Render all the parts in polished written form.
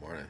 Morning.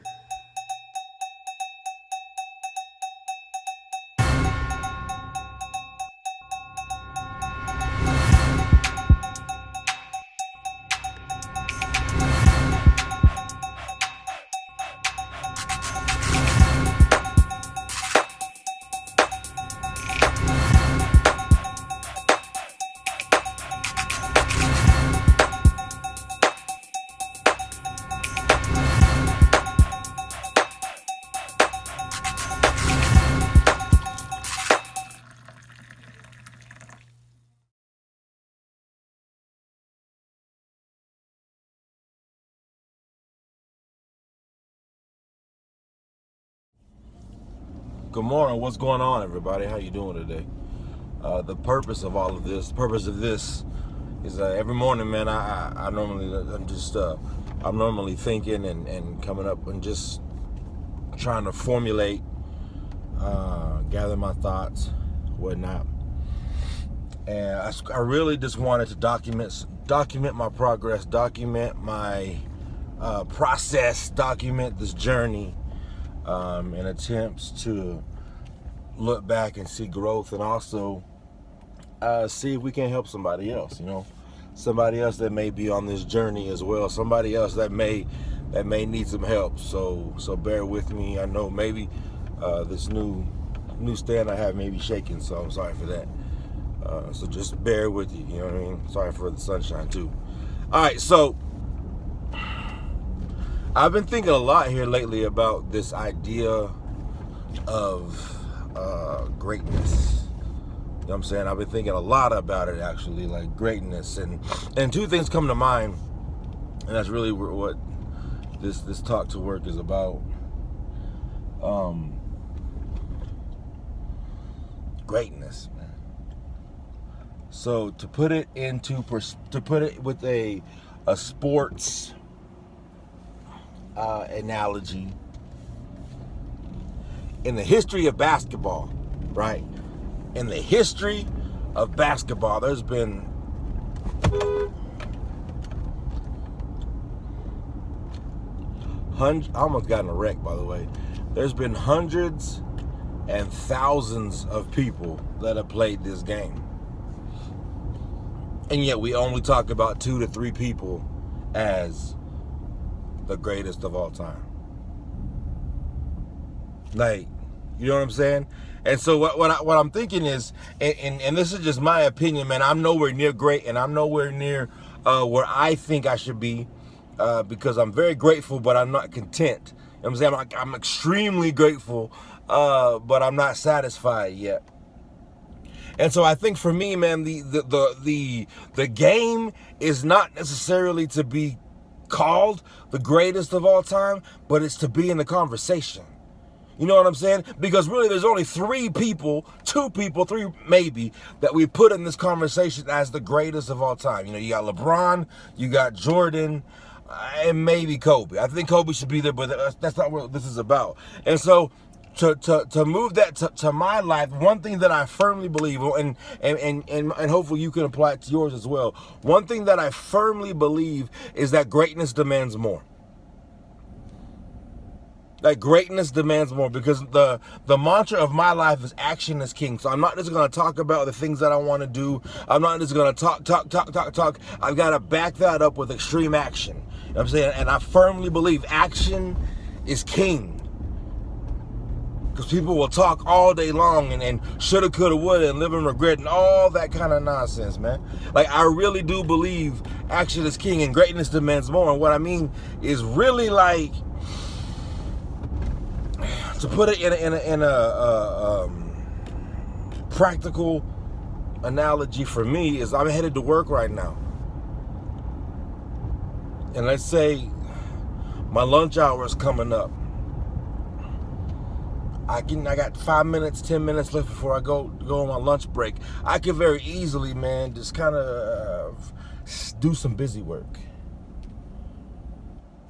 Good morning. What's going on, everybody? How you doing today? The purpose of all of this, is every morning, man. I'm normally thinking and coming up and just trying to formulate, gather my thoughts, whatnot. And I really just wanted to document my progress, document my process, document this journey. In attempts to look back and see growth, and also see if we can help somebody else. Somebody else that may be on this journey as well. Somebody else that may need some help. So bear with me. I know maybe this new stand I have may be shaking, so I'm sorry for that. So just bear with you. You know what I mean? Sorry for the sunshine too. All right, so I've been thinking a lot here lately about this idea of greatness. You know what I'm saying? I've been thinking a lot about it, actually, like greatness. And two things come to mind, and that's really what this Talk to Work is about. Greatness, man. So to put it with a sports analogy, in the history of basketball, right? In the history of basketball, there's been I almost got in a wreck, by the way. There's been hundreds and thousands of people that have played this game. And yet we only talk about 2 to 3 people as the greatest of all time. Like, you know what I'm saying? And so what I'm thinking is, and this is just my opinion, man, I'm nowhere near great, and I'm nowhere near where I think I should be, because I'm very grateful, but I'm not content. You know what I'm saying? I'm extremely grateful, but I'm not satisfied yet. And so I think for me, man, the game is not necessarily to be called the greatest of all time, but it's to be in the conversation. You know what I'm saying? Because really there's only 3 people, 2 people, 3 maybe, that we put in this conversation as the greatest of all time. You got LeBron, you got Jordan, and maybe Kobe. I think Kobe should be there, but that's not what this is about. And so to move that to my life, one thing that I firmly believe, and hopefully you can apply it to yours as well. One thing that I firmly believe is that greatness demands more. Like, greatness demands more, because the mantra of my life is action is king. So I'm not just going to talk about the things that I want to do. I'm not just going to talk. I've got to back that up with extreme action. You know what I'm saying? And I firmly believe action is king. Because people will talk all day long and shoulda, coulda, woulda, and live in regret and all that kind of nonsense, man. Like, I really do believe action is king and greatness demands more. And what I mean is really, like, to put it in a practical analogy for me, is I'm headed to work right now. And let's say my lunch hour is coming up. I got 5 minutes, 10 minutes left before I go on my lunch break. I can very easily, man, just kind of do some busy work.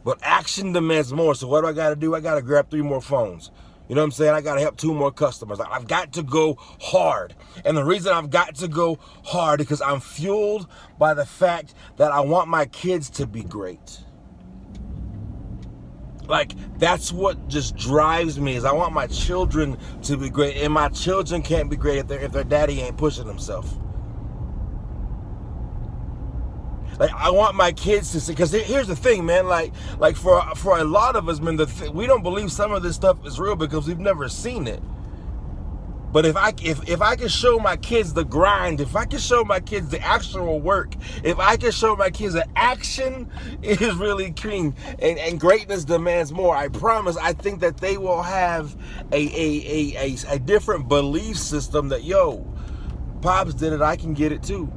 But action demands more. So what do I got to do? I got to grab 3 more phones. You know what I'm saying? I got to help 2 more customers. I've got to go hard. And the reason I've got to go hard is because I'm fueled by the fact that I want my kids to be great. Like, that's what just drives me, is I want my children to be great, and my children can't be great if their daddy ain't pushing himself. Like, I want my kids to see, because here's the thing, man. Like for a lot of us, man, we don't believe some of this stuff is real because we've never seen it. But if I can show my kids the grind, if I can show my kids the actual work, if I can show my kids that action is really king and greatness demands more, I promise, I think that they will have a different belief system that, yo, Pops did it, I can get it too.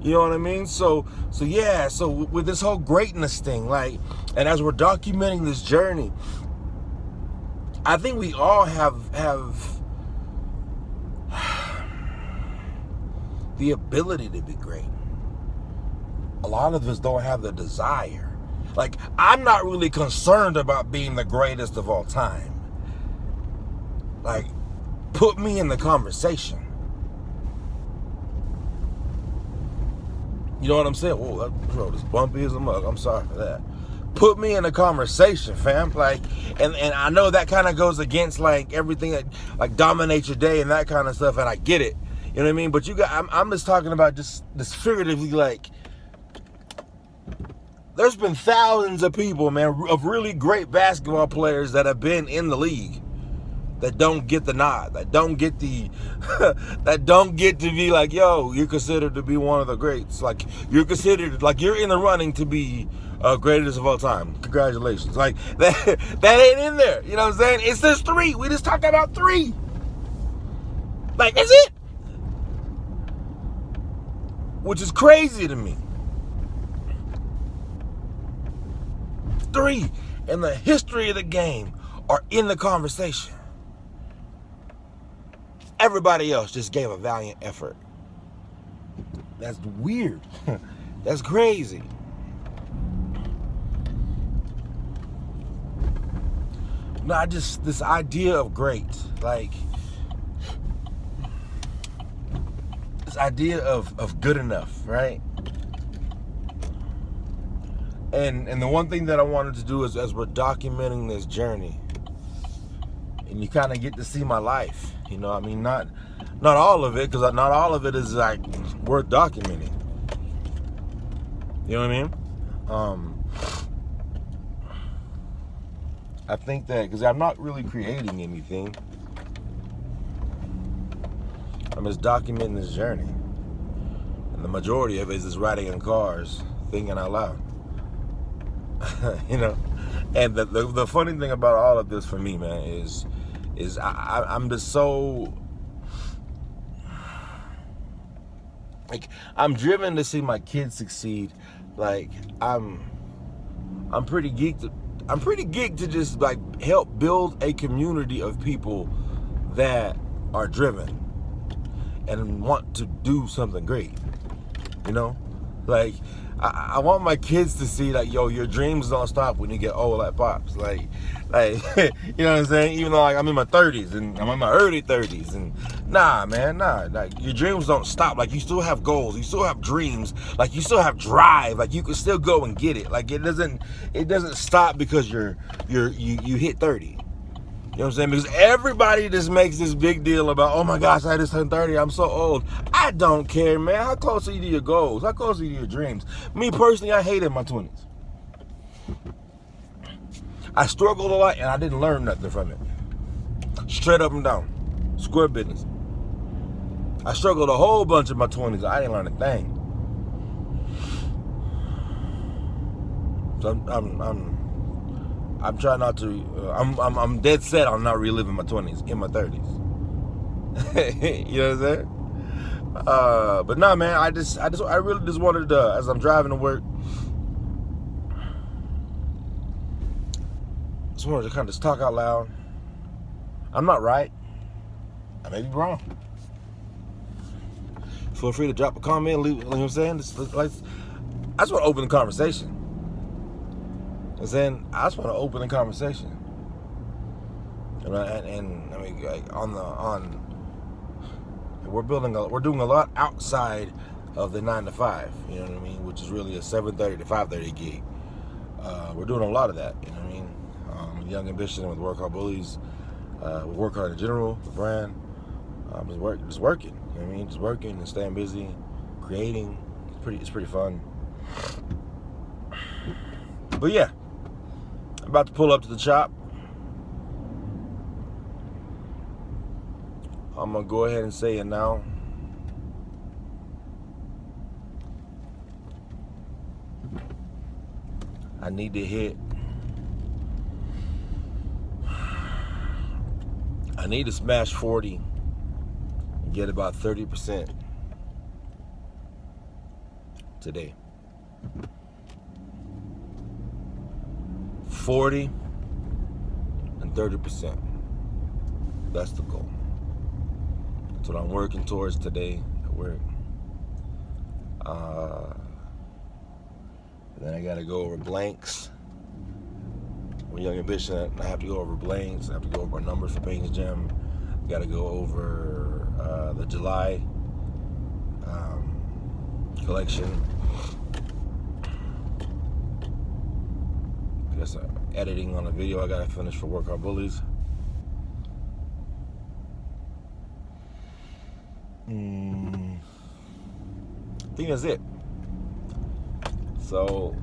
You know what I mean? So yeah, so with this whole greatness thing, like, and as we're documenting this journey, I think we all have the ability to be great. A lot of us don't have the desire. Like, I'm not really concerned about being the greatest of all time. Like, put me in the conversation. You know what I'm saying? Whoa, that road is bumpy as a mug. I'm sorry for that. Put me in a conversation, fam. Like, and I know that kind of goes against like everything that like dominates your day and that kind of stuff, and I get it. You know what I mean? But I'm just talking about just this figuratively, like, there's been thousands of people, man, of really great basketball players that have been in the league that don't get the nod, that don't get the, that don't get to be like, yo, you're considered to be one of the greats. Like, you're considered, like, you're in the running to be greatest of all time. Congratulations. Like, that ain't in there. You know what I'm saying? It's just 3. We just talked about 3. Like, that's it. Which is crazy to me. 3 in the history of the game are in the conversation. Everybody else just gave a valiant effort. That's weird. That's crazy. No, this idea of great, like, this idea of good enough, right? And the one thing that I wanted to do is, as we're documenting this journey, and you kind of get to see my life, you know, I mean, not all of it, because not all of it is like worth documenting. You know what I mean? I think that because I'm not really creating anything, I'm just documenting this journey, and the majority of it is just riding in cars, thinking out loud. You know, and the funny thing about all of this for me, man, is I'm just so, like, I'm driven to see my kids succeed. Like, I'm pretty geeked. I'm pretty geeked to just like help build a community of people that are driven and want to do something great. You know, like, I want my kids to see that, yo, your dreams don't stop when you get old like Pops. Like, you know what I'm saying? Even though, like, I'm in my 30s and I'm in my early 30s, and nah, man, like, your dreams don't stop. Like, you still have goals, you still have dreams, like, you still have drive, like, you can still go and get it. Like, it doesn't stop because you hit 30. You know what I'm saying? Because everybody just makes this big deal about, oh my gosh, I just turned 30, I'm so old. I don't care, man. How close are you to your goals? How close are you to your dreams? Me personally, I hated my 20s. I struggled a lot and I didn't learn nothing from it. Straight up and down. Square business. I struggled a whole bunch in my 20s. I didn't learn a thing. So I'm trying not to. I'm dead set on not reliving my 20s in my 30s. You know what I'm saying? But nah, man. I really just wanted to, as I'm driving to work, just wanted to kind of talk out loud. I'm not right. I may be wrong. Feel free to drop a comment. Leave, you know what I'm saying? I just want to open the conversation. And then I just want to open the conversation, and I mean, like, we're doing a lot outside of the 9 to 5. You know what I mean? Which is really a 7:30 to 5:30 gig. We're doing a lot of that. You know what I mean? Young Ambition with Work Hard Bullies, with Work Hard in general, the brand. Just working. You know what I mean? Just working and staying busy, creating. It's pretty fun. But yeah, about to pull up to the chop. I'm gonna go ahead and say it now. I need to hit. I need to smash 40 and get about 30% today. 40 and 30%. That's the goal. That's what I'm working towards today at work. Then I gotta go over blanks. With Young Ambition, I have to go over blanks. I have to go over numbers for Payne's Gym. I gotta go over the July collection. I guess editing on a video I gotta finish for Work Hard Bullies. I think that's it. So,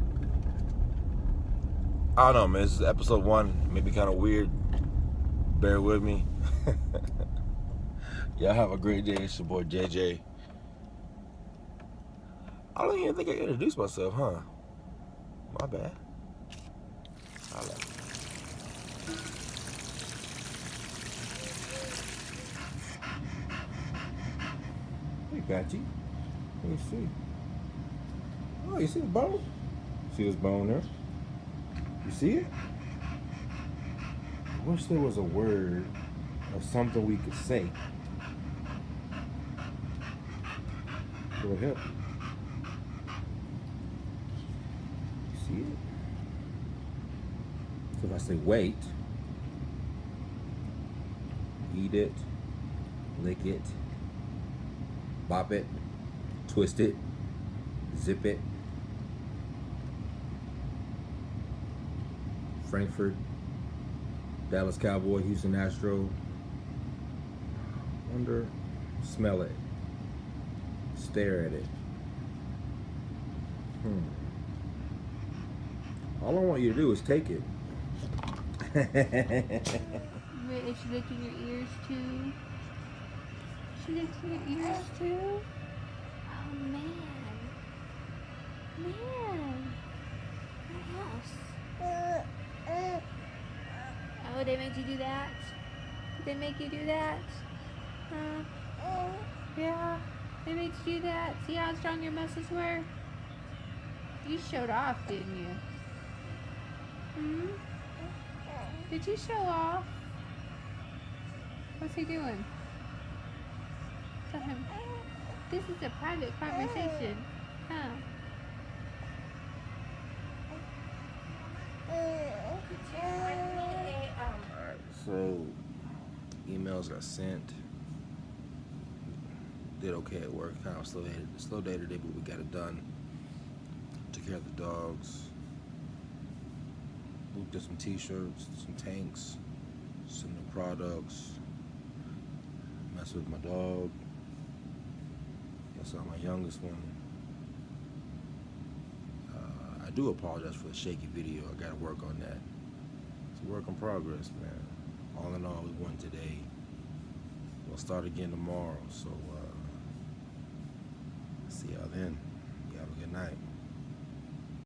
I don't know, man. This is episode 1. Maybe kind of weird. Bear with me. Y'all have a great day. It's your boy JJ. I don't even think I introduced myself, huh? My bad. I like it. Hey, Patchy. Let me see. Oh, you see the bone? See this bone there? You see it? I wish there was a word or something we could say that would help. You see it? So if I say wait, eat it, lick it, bop it, twist it, zip it, Frankfurt, Dallas Cowboy, Houston Astro, wonder, smell it, stare at it. All I want you to do is take it. Wait, is she licking your ears too? She licking your ears too? Oh man. Yes. Oh, they made you do that? Did they make you do that? Yeah, they made you do that. See how strong your muscles were? You showed off, didn't you? Did you show off? What's he doing? Tell him. This is a private conversation, huh? Alright, so emails got sent. Did okay at work. Kind of slow day today, but we got it done. Took care of the dogs. Looked at some t-shirts, some tanks, some new products. Messed with my dog. I saw my youngest one. I do apologize for the shaky video. I gotta work on that. It's a work in progress, man. All in all, we won today. We'll start again tomorrow. So, see y'all then. You have a good night.